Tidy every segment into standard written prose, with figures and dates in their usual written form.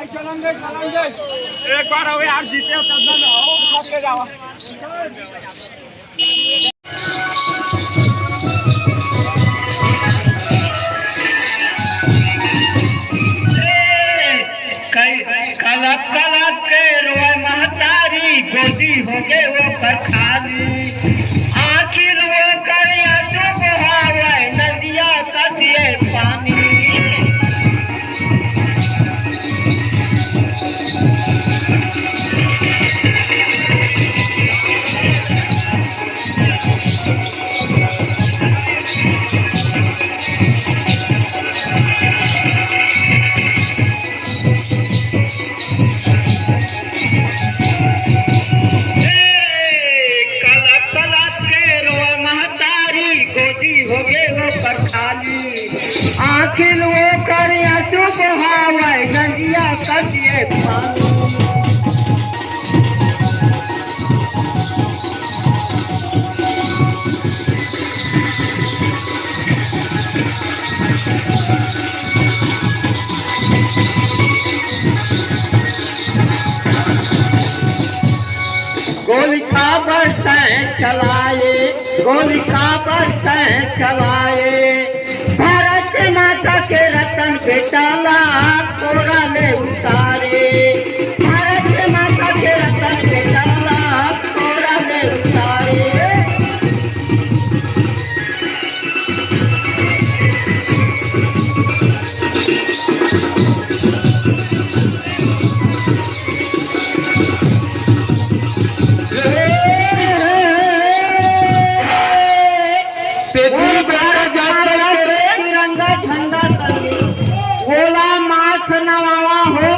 चलेंगे एक बार हो यार जीते हो तब ना हो सब ले जाओ कलक कलक के रोए महतारी गोदी हो गए वो खाली आखिर वो कर चुप हावे नदिया कदिए पानी आखिर वो कर चुप हावे नदिया कदिए पानी गोली का बरसें चलाए गोली का बरसें चलाए भारत माता के रतन पे डाला कोरा में उतारे भारत माता के रतन पे डाला कोरा में उतारे नवावा हो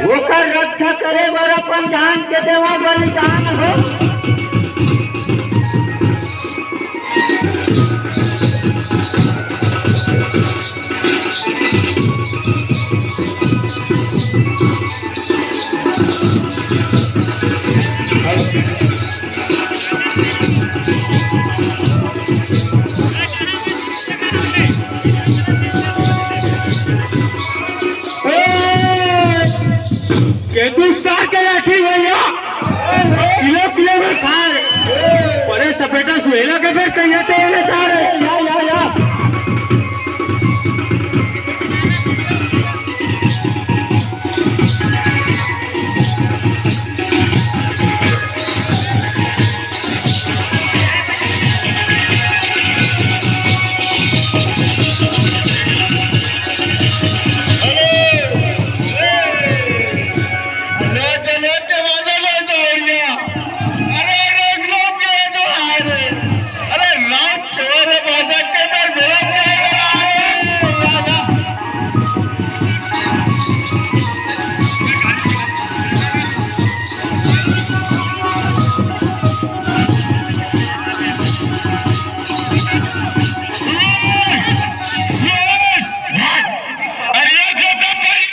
वो कर रक्षा करे बर अपन जान के देवा बलिदान हो